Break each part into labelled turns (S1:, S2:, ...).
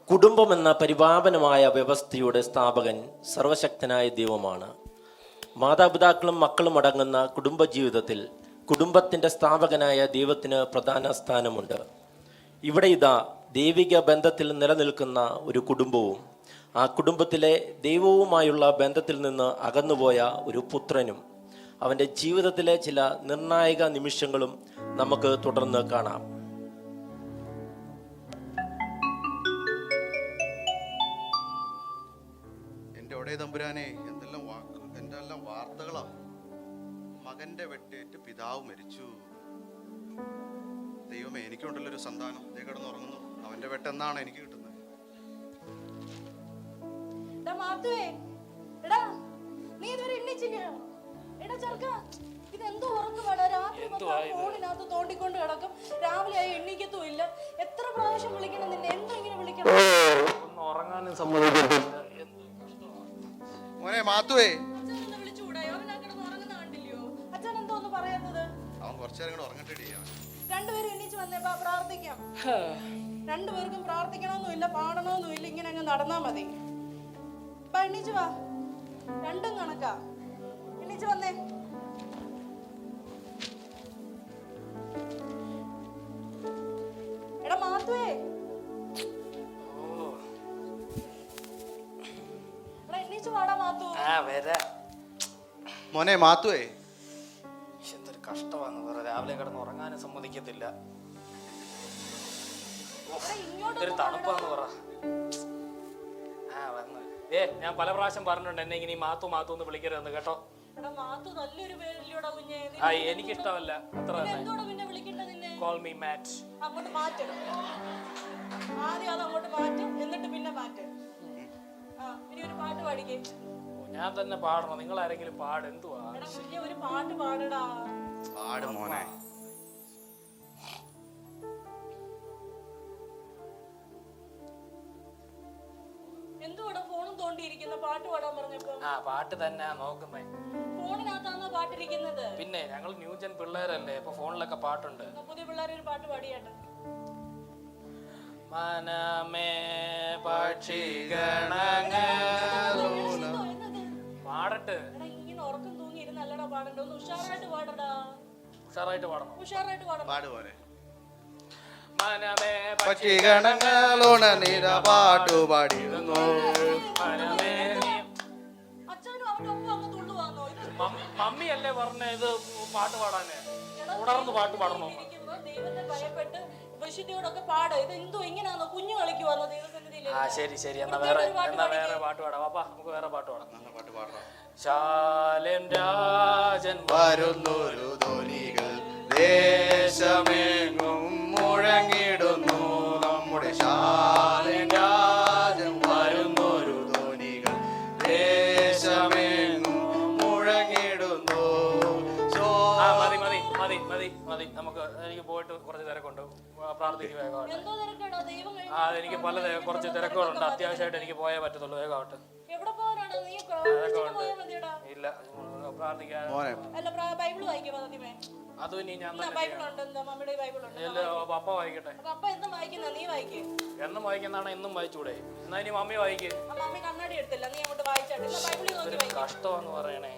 S1: കുടുംബം എന്ന പരിപാവനമായ വ്യവസ്ഥയുടെ സ്ഥാപകൻ സർവശക്തനായ ദൈവമാണ്. മാതാപിതാക്കളും മക്കളും അടങ്ങുന്ന കുടുംബജീവിതത്തിൽ കുടുംബത്തിൻ്റെ സ്ഥാപകനായ ദൈവത്തിന് പ്രധാന സ്ഥാനമുണ്ട്. ഇവിടെ ഇതാ ദൈവിക ബന്ധത്തിൽ നിലനിൽക്കുന്ന ഒരു കുടുംബവും ആ കുടുംബത്തിലെ ദൈവവുമായുള്ള ബന്ധത്തിൽ നിന്ന് അകന്നുപോയ ഒരു പുത്രനും അവൻ്റെ ജീവിതത്തിലെ ചില നിർണായക നിമിഷങ്ങളും നമുക്ക് തുടർന്ന് കാണാം.
S2: തമ്പുരാനെ, എന്തെല്ലാം വാർത്തകളാ. മകന്റെ വെട്ടേറ്റ് പിതാവ് മരിച്ചു. ദൈവമേ, എനിക്കുണ്ടല്ലോ ഒരു സന്താനം, ദേ കിടന്നുറങ്ങുന്നു. അവന്റെ വെട്ടെന്നാണ് എനിക്ക് കിട്ടുന്നത്.
S3: തോണ്ടിക്കൊണ്ട് കിടക്കും. രാവിലെ ആയി എണ്ണീക്കത്തും ഇല്ല. എത്ര പ്രാവശ്യം വിളിക്കണം നിന്നെ? എന്തോ ഇങ്ങനെ വിളിക്കണം?
S1: ഉറങ്ങാനും സമ്മതിക്കത്തില്ല.
S2: മോനെ മാത്തുവേ, അവൻ കുറച്ചേരം കൂടെ ഉറങ്ങട്ടെ.
S3: രണ്ടുപേരും എണീച്ച് വന്നേ, പ്രാർത്ഥിക്കാം. രണ്ടുപേർക്കും പ്രാർത്ഥിക്കണമെന്നില്ല, പാടണമെന്നില്ല, ഇങ്ങനെ അങ്ങ് നടന്നാ മതി. എണീച്ച് വാ, രണ്ടും കണക്കാ. എണീച്ച് വന്നേ. എടാ മാത്തുവേ,
S2: മോനെ മാത്തുവേ,
S4: എന്തൊരു കഷ്ടമാണെന്ന് പറ. രാവിലെ കിടന്ന് ഉറങ്ങാനും സമ്മതിക്കത്തില്ല. എന്തൊരു തണുപ്പാന്ന് പറ. വന്ന് ഞാൻ പല പ്രാവശ്യം പറഞ്ഞിട്ടുണ്ട് എന്നെ ഇങ്ങനെ മാത്തു മാത്തു എന്ന് വിളിക്കരുതെന്ന് കേട്ടോ. എനിക്കിഷ്ടമല്ല. അത്ര തന്നെ. കോൾ മീ മാറ്റ്.
S3: അങ്ങോട്ട് മാറ്റ്. ആദ്യം അത് അങ്ങോട്ട് മാറ്റ്, എന്നിട്ട് പിന്നെ മാറ്റ്. ഇനി ഒരു പാട്ട് പാടിക്കേ.
S4: ഞാൻ തന്നെ പാടണം? നിങ്ങൾ ആരെങ്കിലും പാട്. എന്തുവാ
S3: ഒരു പാട്ട് പാടടാ.
S2: പാട് മോനെ.
S3: എന്തുവാടാ ഫോണും തോണ്ടിയിരിക്കുന്ന? പാട്ട് പാടാൻ പറഞ്ഞപ്പോ
S4: പാട്ട് തന്നെ നോക്കുന്നേ.
S3: ഫോണിനകത്താണോ പാട്ടിരിക്കുന്നത്?
S4: പിന്നെ ഞങ്ങൾ ന്യൂജൻ പിള്ളേരല്ലേ, ഇപ്പൊ ഫോണിലൊക്കെ പാട്ടുണ്ട്.
S3: പുതിയ പിള്ളേർ ഒരു പാട്ട് പാടിയാട്ടെ.
S4: മനമേ പക്ഷിഗണങ്ങൾ പാടട്ട്.
S3: ഇങ്ങനെ ഉറക്കം തൂങ്ങി ഇരുന്നല്ലടാ പാടണ്ട. ഒന്ന് ഉഷാറായിട്ട് പാടടാ.
S4: ഉഷാറായിട്ട് പാടണം.
S3: ഉഷാറായിട്ട് പാടണം.
S2: പാട് പോലെ.
S4: മനമേ
S2: പക്ഷിഗണങ്ങളോണ നിര പാട്ടു പാടിയിരുന്നു.
S3: അച്ഛനും അവന്റെ ഒപ്പം അങ്ങ് തുള്ളുവാന്നോ?
S4: മമ്മി അല്ലേ പറഞ്ഞ ഇത് പാട്ട് പാടാന്? തുടർന്ന് പാട്ട് പാടണോ?
S3: ദൈവത്തെ ഭയപ്പെട്ട് വിശുദ്ധിയോടൊക്കെ പാട്. ഇത് എന്തോ ഇങ്ങനെയാണോ? കുഞ്ഞു കളിക്കുവാന്നോ ദൈവസന്നിധിയില്?
S4: ശരി. എന്നാ വേറെ പാട്ട് പാടാം. പാപ്പാ, നമുക്ക് വേറെ പാട്ട് പാടാം. ശാലേം രാജൻ
S2: വരുന്നൊരു ധ്വനികൾ ദേശമെങ്ങും മുഴങ്ങിടുന്നു. നമ്മുടെ ശാലേം രാജൻ വരുന്നൊരു ധ്വനികൾ ദേശമെങ്ങും മുഴങ്ങിടുന്നു.
S4: മതി. നമുക്ക് എനിക്ക് പോയിട്ട് കുറച്ച് തിരക്കുണ്ട്. പ്രാർത്ഥിക്കുക. എനിക്ക് കുറച്ച് തിരക്കുകളുണ്ട്. അത്യാവശ്യമായിട്ട് എനിക്ക് പോയേ പറ്റത്തുള്ളൂ. വേഗമാവട്ടെ. ഇല്ല, പ്രാർത്ഥിക്കാൻ. അതും ഇനി ഞാൻ പപ്പ വായിക്കട്ടെ. എന്നും വായിക്കുന്നതാണ്. എന്നും വായിച്ചൂടെ? എന്നാ ഇനി മമ്മി വായിക്കേ. കഷ്ടമെന്ന് പറയണേ.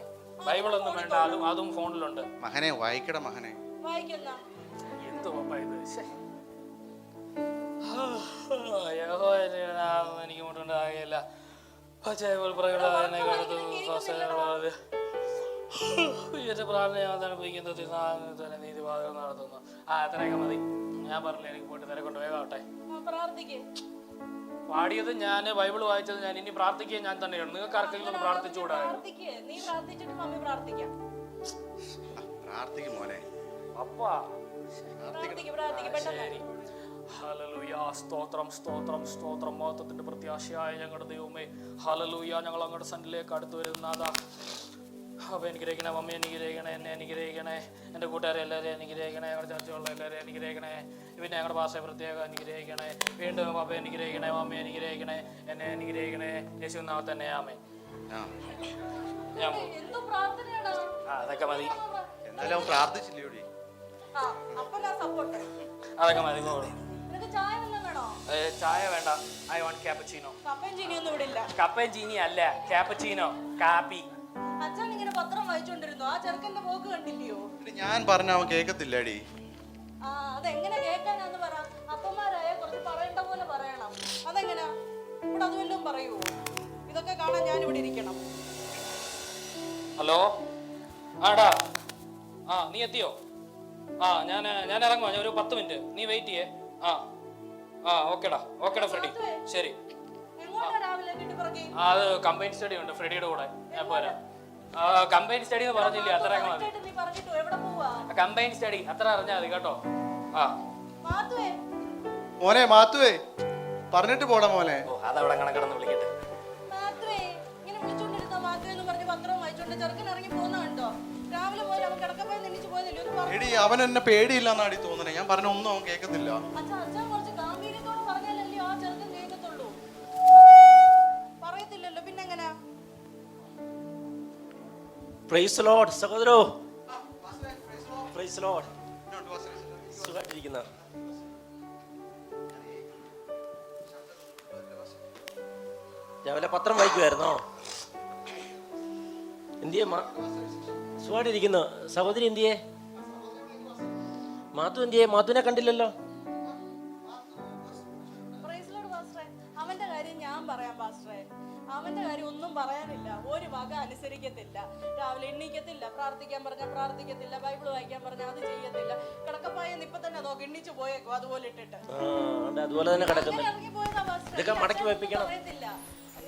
S4: ബൈബിളൊന്നും വേണ്ട, അതും ഫോണിലുണ്ട്.
S2: മകനെ വായിക്കട മകനെ.
S4: എന്തു പപ്പ ഇത്? എനിക്ക് മുട്ടുണ്ടാകില്ല. എന്റെ പ്രാർത്ഥനയിക്കുന്നത് നീതിപാതകൾ നടത്തുന്നു. അത്രയൊക്കെ മതി. ഞാൻ പറഞ്ഞില്ല, എനിക്ക് പോയിട്ട് തിരക്കൊണ്ട്. വേഗമാവട്ടെ. പാടിയത് ഞാൻ, ബൈബിൾ വായിച്ചത് ഞാൻ. ഇനി പ്രാർത്ഥിക്കുക ഞാൻ തന്നെയാണ്. നിങ്ങൾക്ക് ആർക്കെങ്കിലും ഒന്ന് പ്രാർത്ഥിച്ചുകൂടാ? അപ്പാ ശരി. ഹല്ലേലൂയ. സ്തോത്രം. മഹത്വത്തിന്റെ പ്രത്യാശയായ ഞങ്ങളുടെ ദൈവമേ, ഹല്ലേലൂയ. ഞങ്ങൾ അങ്ങോട്ട് സന്നിധിയിലേക്ക് അടുത്ത് വരുന്നതാ. അപ്പോൾ അനുഗ്രഹിക്കണേ. മമ്മി അനുഗ്രഹിക്കണേ. എന്നെ അനുഗ്രഹിക്കണേ. എൻ്റെ കൂട്ടുകാരെ എല്ലാവരെയും അനുഗ്രഹിക്കണേ. ഞങ്ങളുടെ ചർച്ചയുള്ള എല്ലാവരെയും അനുഗ്രഹിക്കണേ. പിന്നെ ഞങ്ങളുടെ ഭാഷയെ പ്രത്യേകം അനുഗ്രഹിക്കണേ. വീണ്ടും പപ്പ അനുഗ്രഹിക്കണേ. മമ്മി അനുഗ്രഹിക്കണേ. എന്നെ അനുഗ്രഹിക്കണേ. യേശു നാമത്തിൽ തന്നെ ആമേൻ. അതൊക്കെ മതി.
S2: എന്തായാലും പ്രാർത്ഥിച്ചില്ലേ?
S4: അതൊക്കെ മതി. ചായ വേണ്ട. I want cappuccino.
S3: കപ്പയും ചീനിയൊന്നും ഇവിടെ ഇല്ല.
S4: കപ്പയും ചീനി അല്ല, ക്യാപ്പച്ചീനോ, കാപ്പി.
S3: അച്ഛൻ ഇങ്ങനെ പത്രം വായിച്ചോണ്ടിരുന്നു. ആ ചെറുക്കന്റെ പോക്ക് കണ്ടില്ലയോ?
S2: എടി, ഞാൻ പറഞ്ഞ അവൻ കേൾക്കത്തില്ലടി.
S3: ആ, അതെങ്ങനെ കേൾക്കാനാന്ന് പറ. അപ്പന്മാരായ കുറച്ച് പറയേണ്ട പോലെ പറയണം. അതെങ്ങനാ? ഇവിടെ അത് വല്ലതും പറയുവോ? ഇതൊക്കെ കാണാൻ ഞാൻ ഇവിടെ ഇരിക്കണം.
S4: ഹലോ, ആടാ. ആ, നീ എത്തിയോ? ആ, ഞാൻ ഇറങ്ങുവാ. ഞാൻ ഒരു 10 മിനിറ്റ്, നീ വെയിറ്റ് ചെയ്യേ. ഓക്കെടാ ഫ്രെഡി, ശരി.
S3: എങ്ങോട്ടാ രാവിലെ കിട്ടിപ്പറക്കി?
S4: അത് കമ്പൈൻ സ്റ്റഡി ഉണ്ട് ഫ്രെഡിയുടെ കൂടെ. ഞാൻ പോരാ. കമ്പൈൻ സ്റ്റഡി എന്ന് പറഞ്ഞില്ലേ, അത്ര മതി.
S3: നീ പറഞ്ഞിട്ടോ എവിടെ പോവാ?
S4: കമ്പൈൻ സ്റ്റഡി അത്ര അറിഞ്ഞാൽ മതി കേട്ടോ.
S3: മാത്തുവേ,
S2: മോനെ മാത്തുവേ, പറഞ്ഞിട്ട് പോടാ മോനെ.
S4: ഓ, അതവിടെ കണക്കിടന്ന് വിളിക്കട്ടെ.
S3: മാത്തുവേ, ഇങ്ങനെ വിളിച്ചോണ്ടിരുന്ന മാത്തുവേ എന്ന് പറഞ്ഞ് പത്രം വായിച്ചോണ്ട് ചെറുക്കൻ ഇറങ്ങി പോകുന്ന കണ്ടോ? രാവിലെ പോയി അവൻ കിടക്കപ്പോയി നിന്നിച്ച് പോയതല്ലേ? ഒരു പറഞ്ഞു.
S2: എടി, അവൻ എന്നെ പേടിയില്ലെന്നാടി തോന്നണേ. ഞാൻ പറഞ്ഞ ഒന്നും അവൻ കേൾക്കത്തില്ല.
S3: അച്ഛൻ കുറച്ച് ഗാംഭീര്യത്തോടെ പറഞ്ഞാലല്ലേ ആ ചെറുക്കൻ കേൾക്കത്തുള്ളൂ. പറയത്തില്ലല്ലോ, പിന്നെങ്ങനാ?
S1: പ്രൈസ് ലോർഡ് സഹോദരോ. Praise lord. സുഖമായിട്ടിരിക്കുന്ന രാവിലെ പത്രം വായിക്കുമായിരുന്നോ? എന്തിയെ? സുഖമായിട്ടിരിക്കുന്നു. സഹോദരി എന്തിയെ? മാത്തു എന്തിയെ? മാത്തുവിനെ കണ്ടില്ലല്ലോ.
S3: പ്രൈസ് ലോർഡ് പാസ്റ്ററെ. അവന്റെ കാര്യം ഞാൻ പറയാം പാസ്റ്ററെ. അവന്റെ കാര്യം ഒന്നും പറയാനില്ല. ഒരു വക അനുസരിക്കത്തില്ല. രാവിലെ എണ്ണീക്കത്തില്ല. പ്രാർത്ഥിക്കാൻ പറഞ്ഞാൽ പ്രാർത്ഥിക്കത്തില്ല. ബൈബിൾ വായിക്കാൻ പറഞ്ഞാൽ അത് ചെയ്യത്തില്ല. കിടക്കപ്പായെന്ന് ഇപ്പൊ തന്നെ നോക്കി എണ്ണീച്ച് പോയേക്കോ അതുപോലെ ഇട്ടിട്ട്.
S1: അതുപോലെ തന്നെ കിടക്കുന്നു.
S3: ഇറങ്ങി പോയതാ പാസ്റ്ററെ.
S1: ഇതൊക്കെ മടക്കി വെപ്പിക്കണം.
S3: അറിയത്തില്ല.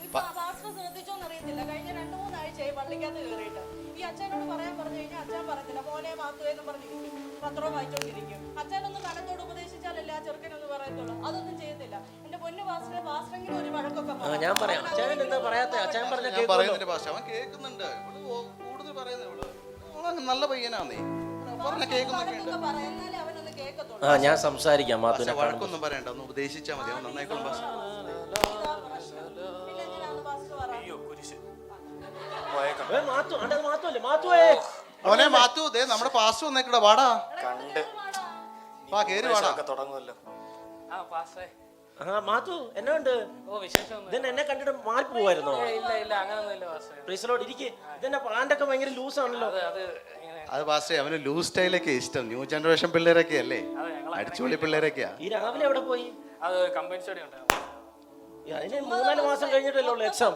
S3: ഇപ്പൊ പാസ്റ്റർ ശ്രദ്ധിച്ചോന്ന് അറിയത്തില്ല. കഴിഞ്ഞ 2-3 ആഴ്ചയായി പള്ളിക്കകത്ത് കയറിയിട്ട്. ഈ അച്ഛനോട് പറയാൻ പറഞ്ഞു കഴിഞ്ഞാൽ അച്ഛൻ പറയത്തില്ല. മോനെ മാത്തുവെന്ന് പറഞ്ഞിരിക്കും. പത്രവും വായിച്ചോണ്ടിരിക്കും. അച്ഛനൊന്ന് കനത്തോട് ഉപദേശിച്ചാലല്ലേ ആ ചെറുക്കനൊന്ന് പറയത്തുള്ളൂ. അതൊന്നും ചെയ്യത്തില്ല. എന്റെ പൊന്നു പാസ്റ്ററെ, പാസ്റ്ററെങ്കിലും ഒരു വഴക്കൊക്കെ
S1: ഞാൻ പറയാം. അച്ഛൻ എന്താ പറയാത്ത? അച്ഛൻ പറഞ്ഞ
S2: ഞാൻ പറയുന്നതിന്റെ ഭാഷ അവൻ കേൾക്കുന്നുണ്ട്. കൂടുതൽ പറയുന്നത് നല്ല പയ്യനാന്നേ. പറഞ്ഞ കേൾക്കുന്നൊക്കെ
S3: പറയുന്നാലേ അവനൊന്ന് കേൾക്കത്തുള്ളൂ.
S1: ഞാൻ സംസാരിക്കാം. മാത്തുവിനെ
S2: വഴക്കൊന്നും പറയണ്ട, ഒന്ന് ഉപദേശിച്ചാൽ മതി. അവൻ നന്നായിക്കോളും ഭാഷ.
S3: പിന്നെ എങ്ങനെയാന്ന് പാസ്റ്റർ പറ.
S4: അയ്യോ കുരിശ്.
S2: മോനെ മാത്തു, ദേ നമ്മുടെ പാസ്റ്റർ വന്നേക്കടാ. വാടാ,
S4: കണ്ട്
S2: വാ, കേറി വാടാ.
S4: തുടങ്ങുമല്ലോ. പാസ്റ്റേ.
S1: മാത്തു എന്നാ ഉണ്ട്?
S4: ഓ, വിശേഷം.
S1: ഇതെന്നെ എന്നെ കണ്ടിട്ട് മാറി പോവായിരുന്നോ?
S4: ഇല്ല അങ്ങനൊന്നും ഇല്ല പാസ്റ്റേ.
S1: പ്രീസലോട് ഇരിക്കെ. ഇതെന്നെ പാൻ്റൊക്കെ ഭയങ്കര ലൂസ് ആണല്ലോ.
S2: അത് പാസ്റ്റേ, അവന് ലൂസ് സ്റ്റൈലൊക്കെ ഇഷ്ടം. ന്യൂ ജനറേഷൻ പിള്ളേരൊക്കെ അല്ലേ, അടിച്ചുപൊളി പിള്ളേരൊക്കെയാ.
S1: ഈ രാവിലെ എവിടെ പോയി?
S4: അത് കമ്പൈൻ സ്റ്റഡി ഉണ്ട്.
S1: അതിന് 3-4 മാസം കഴിഞ്ഞിട്ടല്ലേ ഉള്ളൂ എക്സാം.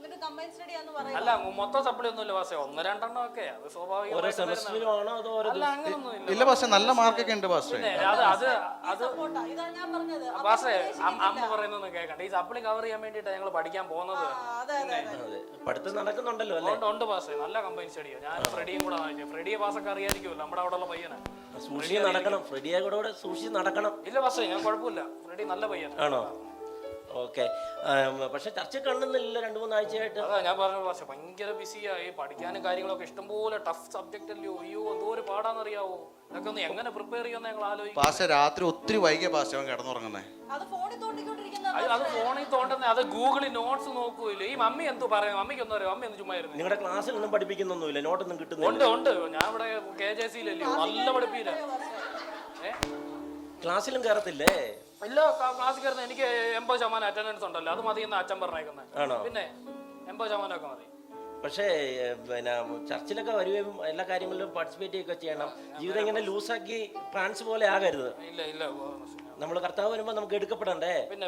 S3: എന്നിട്ട് കമ്പൈൻ സ്റ്റഡി ആന്ന് പറയുന്നത്.
S4: അല്ല, മൊത്തം സപ്ലി ഒന്നുമില്ല പാസ്റ്റേ. 1-2 ഒക്കെ അത്
S1: ഓരോ
S4: സ്വാഭാവികമായിട്ട്.
S1: സെമസ്റ്ററിലും ആണോ അതോ ഓരോ
S4: അല്ല, അങ്ങനൊന്നും ഇല്ല.
S2: ഇല്ല പാസ്റ്റേ, നല്ല മാർക്കൊക്കെ ഉണ്ട് പാസ്റ്റേ.
S4: അത്
S3: സപ്പോർട്ടാ. ഇതാ ഞാൻ പറഞ്ഞത്.
S4: പാസ്റ്റേ, അമ്മ പറയുന്നൊന്നും കേൾക്കണ്ട. ഈ സപ്ലി കവർ ചെയ്യാൻ വേണ്ടിട്ട് ഞങ്ങൾ പഠിക്കാൻ പോകുന്നത്.
S3: അതെ.
S1: പഠിത്തം നടക്കുന്നുണ്ടല്ലോ അല്ലേ?
S4: ഉണ്ട് പാസ്റ്റേ, നല്ല കമ്പൈൻ സ്റ്റഡിയാ. ഞാൻ ഫ്രെഡിയും കൂടെ വാങ്ങിച്ചു. ഫ്രെഡിയെ പാസ്സൊക്കെ അറിയാതിരിക്കുമല്ലോ, നമ്മുടെ അവിടെ ഉള്ള പയ്യനാ.
S1: സൂക്ഷിച്ച് നടക്കണം. ഫ്രെഡിയെ കൂടെ സൂക്ഷിച്ച് നടക്കണം.
S4: ഇല്ല പാസ്റ്റേ, ഞാൻ കുഴപ്പമില്ല. ഫ്രെഡി നല്ല പയ്യൻ
S1: ആണോ? ഓക്കെ. പക്ഷെ ചർച്ച കാണുന്നില്ല 2-3 ആഴ്ചയായിട്ട്.
S4: അതാ ഞാൻ പറഞ്ഞു പാസ്റ്റേ, ഭയങ്കര ബിസിയായി. പഠിക്കാനും കാര്യങ്ങളൊക്കെ ഇഷ്ടംപോലെ ടഫ് സബ്ജക്റ്റ് അല്ലയോ. അയ്യോ, എന്തോ ഒരു പാടാന്നറിയാവോ. ഇതൊക്കെ ഒന്ന് എങ്ങനെ പ്രിപ്പയർ ചെയ്യാന്ന് ഞങ്ങൾ ആലോചിക്കും.
S2: പാസ്റ്റേ, രാത്രി ഒത്തിരി വൈകിയ പാസ്റ്റേ അവൻ കിടന്നുറങ്ങുന്നേ.
S3: അത് ഫോണിൽ തോണ്ടിക്കൊണ്ടിരിക്കുന്ന
S4: അത് ഫോണിൽ തോണ്ടുന്നത്. അത് ഗൂഗിളിൽ നോട്ട്സ് നോക്കൂല്ലേ. ഈ മമ്മി എന്തോ പറയാം. മമ്മിക്ക് ഒന്നും അറിയാം. മമ്മി ഒന്ന് ചുമ്മാ ഇരുന്നു.
S1: നിങ്ങളുടെ ക്ലാസ്സിലൊന്നും പഠിപ്പിക്കുന്നൊന്നുമില്ല, നോട്ടൊന്നും കിട്ടുന്നില്ല?
S4: ഉണ്ട്. ഞാൻ ഇവിടെ KJC-യിലല്ലേ, നല്ല പഠിപ്പില്ല.
S1: ക്ലാസ്സിലും കയറത്തില്ലേ?
S4: ഇല്ല, ക്ലാസ്സിൽ കയറുന്ന എനിക്ക് 80% അറ്റൻഡൻസ് ഉണ്ടല്ലോ. അത് മതി എന്ന് അച്ഛൻ പറഞ്ഞേക്കുന്നത്.
S1: ആണോ?
S4: പിന്നെ 80% ഒക്കെ മതി.
S1: പക്ഷേ പിന്നെ ചർച്ചിലൊക്കെ വരുകയും എല്ലാ കാര്യങ്ങളിലും പാർട്ടിസിപ്പേറ്റ് ചെയ്യുകയൊക്കെ ചെയ്യണം. ജീവിതം ഇങ്ങനെ ലൂസാക്കി ഫ്രാൻസ് പോലെ ആകരുത്.
S4: ഇല്ല.
S1: നമ്മൾ കർത്താവ് വരുമ്പോൾ നമുക്ക് എടുക്കപ്പെടണ്ടേ?
S4: പിന്നെ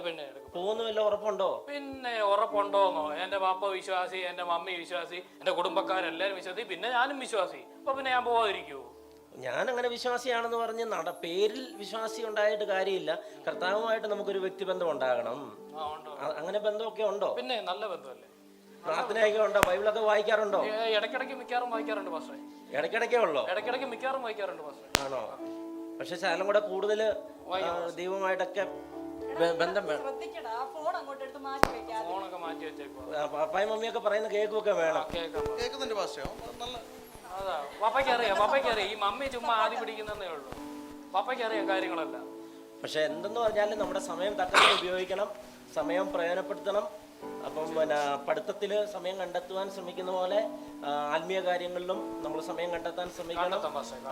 S1: പോകുന്ന വല്ല ഉറപ്പുണ്ടോ?
S4: പിന്നെ ഉറപ്പുണ്ടോന്നോ? എന്റെ പാപ്പ വിശ്വാസി, എന്റെ മമ്മി വിശ്വാസി, എന്റെ കുടുംബക്കാരെല്ലാരും വിശ്വാസി, പിന്നെ ഞാനും വിശ്വാസി. അപ്പൊ പിന്നെ ഞാൻ പോവാതിരിക്കുവോ?
S1: ഞാൻ അങ്ങനെ വിശ്വാസിയാണെന്ന് പറഞ്ഞ് പേരിൽ വിശ്വാസി ഉണ്ടായിട്ട് കാര്യമില്ല. കർത്താവുമായിട്ട് നമുക്കൊരു വ്യക്തിബന്ധം ഉണ്ടാകണം. അങ്ങനെ ബന്ധമൊക്കെ ഉണ്ടോ?
S4: പിന്നെ നല്ല ബന്ധമല്ലേ.
S1: പ്രാർത്ഥനയൊക്കെ ഉണ്ടോ? ബൈബിളൊക്കെ വായിക്കാറുണ്ടോ?
S4: ഇടയ്ക്കിടയ്ക്ക് മിക്കാറും വായിക്കാറുണ്ട് പാസ്റ്റേ.
S1: ഇടയ്ക്കിടയ്ക്കേ ഉള്ളോ?
S4: ഇടയ്ക്കിടയ്ക്ക് മിക്കാറും വായിക്കാറുണ്ട് പാസ്റ്റേ.
S1: ആണോ? പക്ഷെ ശാലം കൂടെ കൂടുതൽ ദൈവമായിട്ടൊക്കെ ബന്ധം വേണം.
S3: ശ്രദ്ധിക്കടാ, ഫോൺ അങ്ങോട്ട് എടുത്ത് മാറ്റി വെക്കാതെ.
S4: ഫോണൊക്കെ മാറ്റി വെച്ചേക്കോ.
S1: പപ്പായും മമ്മിയൊക്കെ പറയുന്ന കേൾക്കുകയൊക്കെ വേണം.
S2: കേൾക്കുന്നുണ്ട് പാസ്റ്റേ. നല്ല
S4: അതാ പപ്പയ്ക്ക് അറിയാം. ഈ മമ്മി ചുമ്മാ ആദ്യം പിടിക്കുന്നതേ ഉള്ളൂ. പപ്പയ്ക്ക് അറിയാം കാര്യങ്ങളെല്ലാം.
S1: പക്ഷെ എന്തെന്ന് പറഞ്ഞാലും നമ്മുടെ സമയം തക്കത്തിൽ ഉപയോഗിക്കണം, സമയം പ്രയോജനപ്പെടുത്തണം. അപ്പം പിന്നെ പഠിത്തത്തിൽ സമയം കണ്ടെത്തുവാൻ ശ്രമിക്കുന്ന പോലെ ആത്മീയ കാര്യങ്ങളിലും നമ്മൾ സമയം കണ്ടെത്താൻ ശ്രമിക്കണം.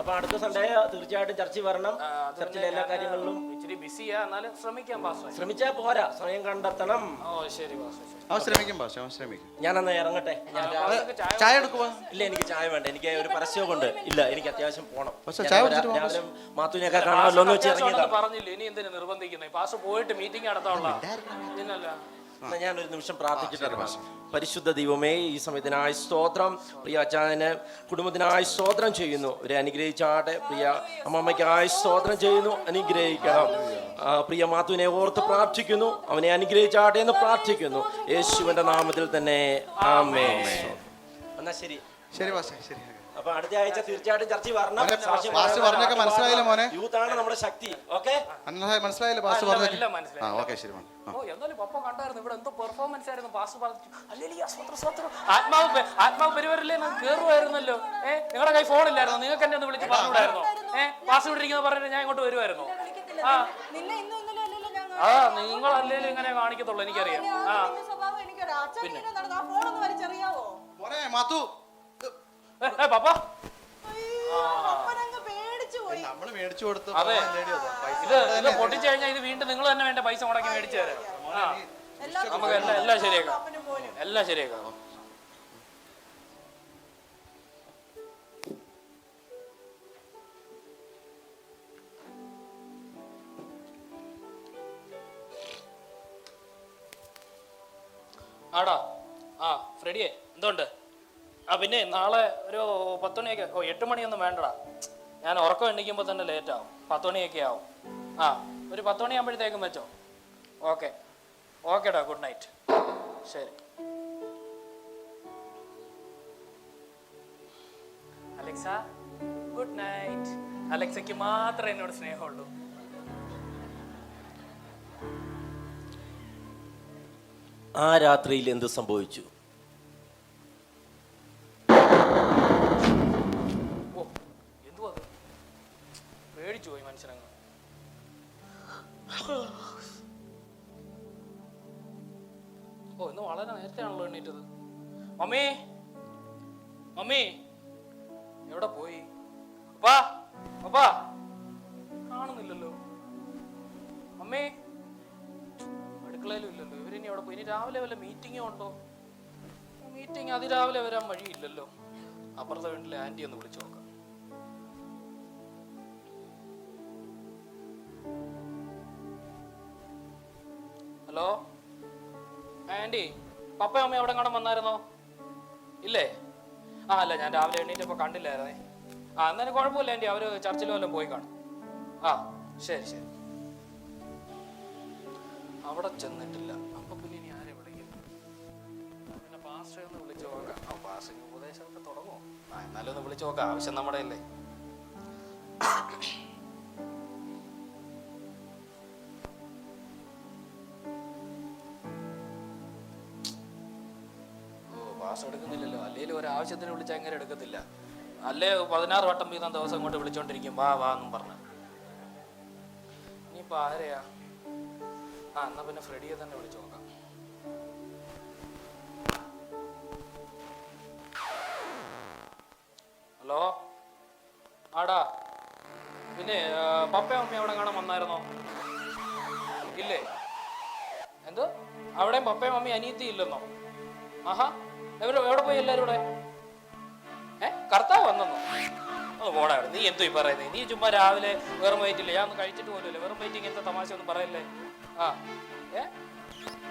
S1: അപ്പം അടുത്ത സൺഡേ തീർച്ചയായിട്ടും ചർച്ചിൽ വരണം. ചർച്ചിലെ എല്ലാ കാര്യങ്ങളിലും
S4: ഇച്ചിരി ബിസിയാ, എന്നാലും ശ്രമിക്കാം പാസ്റ്റർ.
S1: ശ്രമിച്ചാൽ പോരാ, സമയം കണ്ടെത്തണം.
S4: ഓ ശരി പാസ്റ്റർ.
S2: അവൻ ശ്രമിക്കും പാസ്റ്റർ, അവൻ ശ്രമിക്കും.
S1: ഞാനന്ന് ഇറങ്ങട്ടെ.
S2: ചായ എടുക്കുവാ?
S1: ഇല്ല, എനിക്ക് ചായ വേണ്ട. എനിക്ക് ഒരു പരസ്യമൊക്കെ ഉണ്ട്. ഇല്ല, എനിക്ക് അത്യാവശ്യം പോണം. രാവിലെ മാത്തുവിനെയൊക്കെ കാണാമല്ലോ എന്ന് വെച്ച് ഇറങ്ങിയതാ.
S4: പറഞ്ഞില്ല, ഇനി എന്തിനു നിർബന്ധിക്കുന്നത്? പാസ്റ്റർ പോയിട്ട് മീറ്റിംഗ് നടത്താനുള്ള.
S1: ഞാനൊരു നിമിഷം പ്രാർത്ഥിച്ചിട്ട് പരിശുദ്ധ ദൈവമേ, ഈ സമയത്തിനായി സ്തോത്രം. പ്രിയ അച്ചായന് കുടുംബത്തിനായി സ്തോത്രം ചെയ്യുന്നു. ഒരു അനുഗ്രഹിച്ചാട്ടെ. പ്രിയ അമ്മമ്മയ്ക്കായി സ്തോത്രം ചെയ്യുന്നു. അനുഗ്രഹിക്കണം. പ്രിയ മാത്തുവിനെ ഓർത്ത് പ്രാർത്ഥിക്കുന്നു. അവനെ അനുഗ്രഹിച്ചാട്ടെ എന്ന് പ്രാർത്ഥിക്കുന്നു. യേശുവിന്റെ നാമത്തിൽ തന്നെ ആമേൻ. എന്നാ ശരി.
S2: ശരി പാസ്റ്റർ, ശരി.
S1: അപ്പൊ അടുത്ത ആഴ്ച തീർച്ചയായിട്ടും ചർച്ചയിൽ വരണം.
S2: പറഞ്ഞൊക്കെ മനസ്സിലായില്ല മോനെ?
S1: യൂത്താണ് നമ്മുടെ ശക്തി. ഓക്കെ,
S2: മനസ്സിലായില്ല പാസ്റ്റർ പറഞ്ഞത്? ഓക്കെ, ശരി.
S4: ഓ എന്തായാലും പപ്പ കണ്ടായിരുന്നു, ഇവിടെ എന്തോ പെർഫോമൻസ് ആയിരുന്നു. പാസ്റ്റർ പറഞ്ഞു ആത്മാവ് പരിവരല്ലേ കേറുമായിരുന്നല്ലോ. നിങ്ങളുടെ കൈ ഫോണില്ലായിരുന്നു? നിങ്ങൾക്ക് എന്നെ ഒന്ന് വിളിച്ച് പറഞ്ഞുകൂടായിരുന്നോ? പാസ്റ്റർ ഇവിടെ ഇരിക്കുന്നത് പറഞ്ഞിട്ട് ഞാൻ ഇങ്ങോട്ട് വരുമായിരുന്നു. നിങ്ങൾ അല്ലേലും ഇങ്ങനെ കാണിക്കത്തുള്ളൂ, എനിക്കറിയാം. പപ്പ അതെ, ഇത് പൊട്ടിച്ചു കഴിഞ്ഞാൽ ഇത് വീണ്ടും നിങ്ങൾ തന്നെ വേണ്ട പൈസ മുടക്കി മേടിച്ചു തരാം. നമുക്ക് എല്ലാം ശരിയാക്കാം, എല്ലാം ശരിയാക്കാം. ആടാ, ഫ്രെഡിയെ എന്തുണ്ട്? പിന്നെ നാളെ ഒരു 10 മണിയൊക്കെ. 8 മണിയൊന്നും വേണ്ടടാ, ഞാൻ ഉറക്കം എണ്ണിക്കുമ്പോൾ തന്നെ ലേറ്റ് ആവും. 10 മണിയൊക്കെ ആവും. ഒരു 10 മണിയാകുമ്പോഴത്തേക്കും വെച്ചോ. ഓക്കെ, ഓക്കേടാ, ഗുഡ് നൈറ്റ്. ശരി. Alexa, good night. അലക്സയ്ക്ക് മാത്രമേ എന്നോട് സ്നേഹമുള്ളൂ.
S1: ആ രാത്രിയിൽ എന്ത് സംഭവിച്ചു?
S4: പേടിച്ചു പോയി മനുഷ്യനങ്ങ്. ഇന്ന് വളരെ നേരത്തെയാണല്ലോ എണ്ണീറ്റത്. മമ്മി, മമ്മി എവിടെ പോയി? പപ്പാ കാണുന്നില്ലല്ലോ. മമ്മി അടുക്കളയിലും ഇല്ലല്ലോ. ഇവരിനി എവിടെ പോയി? ഇനി രാവിലെ വല്ല മീറ്റിംഗോ ഉണ്ടോ? മീറ്റിംഗ് അതിരാവിലെ വരാൻ വഴിയില്ലല്ലോ. അപ്പുറത്തെ വീട്ടിലെ ആന്റി ഒന്ന് വിളിച്ചു നോക്കാം. ഹലോ ആന്റി, പപ്പയും അമ്മയും എവിടെ കാണാൻ വന്നായിരുന്നോ? ഇല്ലേ? അല്ല, ഞാൻ രാവിലെ എണ്ണീറ്റപ്പോൾ കണ്ടില്ലായിരുന്നേ. എന്നാലും കുഴപ്പമില്ല ആന്റി, അവര് ചർച്ചിൽ വല്ലതും പോയി കാണും. ശരി ശരി. അവിടെ ചെന്നിട്ടില്ല. അപ്പൊ പിന്നെ ഇനി ആരെ വിളിക്കും? പിന്നെ പാസ്റ്ററെ ഒന്ന് വിളിച്ചു നോക്കാം. പാസ്റ്ററിന് ഉപദേശമൊക്കെ തുടങ്ങുമോ? എന്നാലും ഒന്ന് വിളിച്ചു നോക്കാം, ആവശ്യം നമ്മുടെ അല്ലേ. പാസ് എടുക്കുന്നില്ലല്ലോ. അല്ലേലും ഒരാവശ്യത്തിന് വിളിച്ചാൽ എങ്ങനെ എടുക്കത്തില്ല? അല്ലേ 16 വട്ടം വീതം ദിവസം കൊണ്ട് വിളിച്ചോണ്ടിരിക്കും, വാ എന്നും പറഞ്ഞു. ഇനിയിപ്പോ ആരെയാ? എന്നാ പിന്നെ ഫ്രെഡിയെ തന്നെ വിളിച്ചു നോക്കാം. ഹലോ, ആടാ, പിന്നെ പപ്പയും അമ്മയും അവിടെ കാണാൻ വന്നായിരുന്നോ? ഇല്ലേ? എന്തോ അവിടെയും പപ്പയും അമ്മയും അനിയത്തി ഇല്ലെന്നോ? എവിടെ പോയി എല്ലാരും കൂടെ? കർത്താവ് വന്നോ? പോടാ, നീ എന്തോ ഈ പറയുന്നത്? നീ ചുമ്മാ രാവിലെ വെറും വയറ്റില്ലേ? ഞാൻ ഒന്ന് കഴിച്ചിട്ട് പോലുമല്ലേ. വെറും വയറ്റ് ഇങ്ങനത്തെ തമാശ ഒന്നും പറയല്ലേ.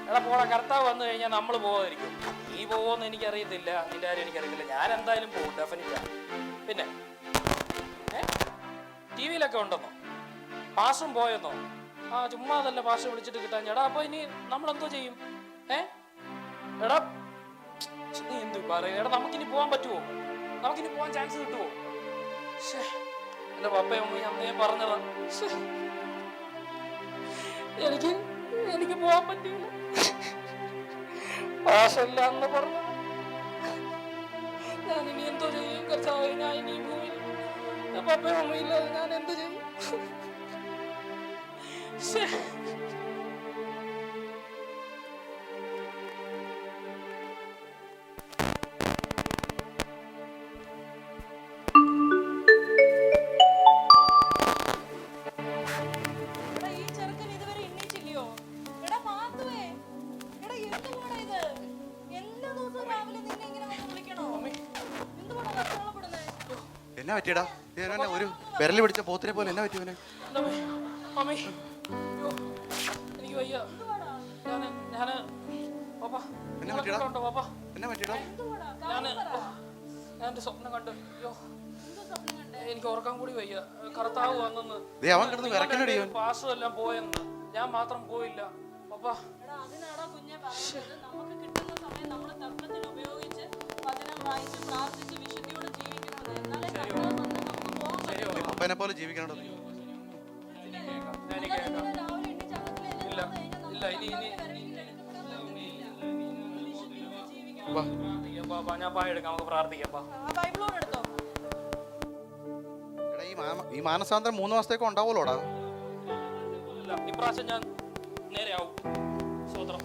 S4: എടാ പോടാ, കർത്താവ് വന്നു കഴിഞ്ഞാൽ നമ്മൾ പോകാതിരിക്കും. നീ പോവോന്ന് എനിക്കറിയത്തില്ല, നിന്റെ കാര്യം എനിക്കറിയത്തില്ല. ഞാൻ എന്തായാലും പോകും, ഡെഫിനറ്റാ. പിന്നെ ടി വിയിലൊക്കെ ഉണ്ടെന്നോ? പാസ്റ്ററും പോയെന്നോ? ചുമ്മാ അതല്ല പാസ്റ്റർ വിളിച്ചിട്ട് കിട്ടാൻ. എടാ അപ്പൊ ഇനി നമ്മളെന്തോ ചെയ്യും? എടാ നീ എന്തു പറയും? എടാ നമുക്കിനി പോകാൻ പറ്റുമോ? നമുക്കിനി പോകാൻ ചാൻസ് കിട്ടുമോ? എന്റെ പപ്പയും അമ്മയും അന്നേ പറഞ്ഞതാ. എനിക്ക് പോകാൻ പറ്റില്ല. പാഷല്ല എന്ന് പറഞ്ഞ ഞാൻ ഇനി എന്തോ ചെയ്യും? കർത്താവേ, ഞാൻ ഇനി പോയില്ല. പപ്പയും അമ്മയില്ലാതെ ഞാൻ എന്ത് ചെയ്യും?
S2: എന്നാ പറ്റിയടാ? ഇവനെ ഒരു വിരൽ പിടിച്ച പോത്തിനെ പോലെ എന്നാ പറ്റിയവനെ?
S4: മമ്മി അയ്യോ, എനിക്ക് വയ്യ. ഞാന് പാപ്പ
S2: എന്നാ പറ്റിയടാ?
S4: ഉണ്ടോ പാപ്പ?
S2: എന്നാ പറ്റിയടാ?
S4: ഞാൻ ഒരു സ്വപ്നം കണ്ടു. അയ്യോ എനിക്ക് ഉറക്കം കൂടി വയ്യ. കർത്താവ് വന്നെന്ന്,
S2: അവൻ കിടന്ന് വിറക്കണടി.
S4: പാസ്റ്റർ എല്ലാം പോയെന്ന്, ഞാൻ മാത്രം പോയില്ല പാപ്പ.
S3: അതിനാടാ കുഞ്ഞെ പറയുന്നത്, നമുക്ക് കിട്ടുന്ന സമയം നമ്മൾ തർക്കത്തിൽ ഉപയോഗിച്ച് വചനം വായിച്ച് പ്രാർത്ഥിച്ച് വിശുദ്ധിയോടെ ജീവിക്കുന്നത്. എന്നാലേ കർത്താവ് വന്ന് നമുക്ക് പോകാൻ പറ്റുള്ളൂ.
S2: അപ്പനെ പോലെ ജീവിക്കണോ?
S4: എനിക്ക് കേൾക്കാം.
S3: രാവിലെ എണീച്ച് അകത്തിലേക്ക്
S4: ഇല്ല ഇല്ല ഇനി പാപ്പ ഞാൻ പായ എടുക്കാം, നമുക്ക് പ്രാർത്ഥിക്കാം.
S3: ബൈബിളോട് എടുത്തോ.
S2: എടാ ഈ മാനസാന്തരം 3 മാസത്തേക്ക് ഉണ്ടാവുമല്ലോടാ?
S4: ഇല്ല, ഇപ്രാവശ്യം ഞാൻ നേരെ ആവും. സ്വതന്ത്രം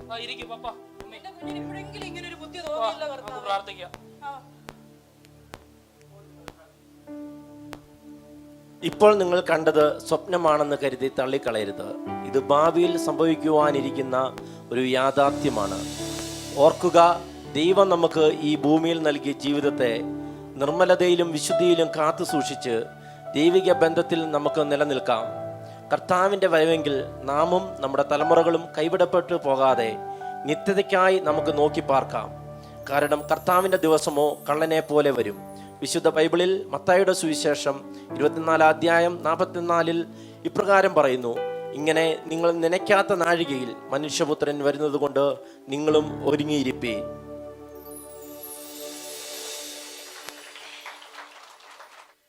S4: വാ ഇരിക്കും പാപ്പ.
S3: എന്റെ കുഞ്ഞിന് ഇപ്പോഴെങ്കിലും ഇങ്ങനെ ഒരു ബുദ്ധി
S4: വാ,
S3: തോന്നിയില്ല
S4: നമുക്ക്
S3: കർത്താവ്.
S4: പ്രാർത്ഥിക്കാം.
S1: ഇപ്പോൾ നിങ്ങൾ കണ്ടത് സ്വപ്നമാണെന്ന് കരുതി തള്ളിക്കളയരുത്. ഇത് ഭാവിയിൽ സംഭവിക്കുവാനിരിക്കുന്ന ഒരു യാഥാർത്ഥ്യമാണ്. ഓർക്കുക, ദൈവം നമുക്ക് ഈ ഭൂമിയിൽ നൽകിയ ജീവിതത്തെ നിർമ്മലതയിലും വിശുദ്ധിയിലും കാത്തു സൂക്ഷിച്ച് ദൈവിക ബന്ധത്തിൽ നമുക്ക് നിലനിൽക്കാം. കർത്താവിൻ്റെ വരവെങ്കിൽ നാമും നമ്മുടെ തലമുറകളും കൈവിടപ്പെട്ടു പോകാതെ നിത്യതയ്ക്കായി നമുക്ക് നോക്കി പാർക്കാം. കാരണം കർത്താവിൻ്റെ ദിവസമോ കള്ളനെ പോലെ വരും. വിശുദ്ധ ബൈബിളിൽ മത്തായിയുടെ സുവിശേഷം 24 അധ്യായം 44 ഇപ്രകാരം പറയുന്നു: ഇങ്ങനെ നിങ്ങൾ നനയ്ക്കാത്ത നാഴികയിൽ മനുഷ്യപുത്രൻ വരുന്നത് കൊണ്ട് നിങ്ങളും ഒരുങ്ങിയിരിപ്പീൻ.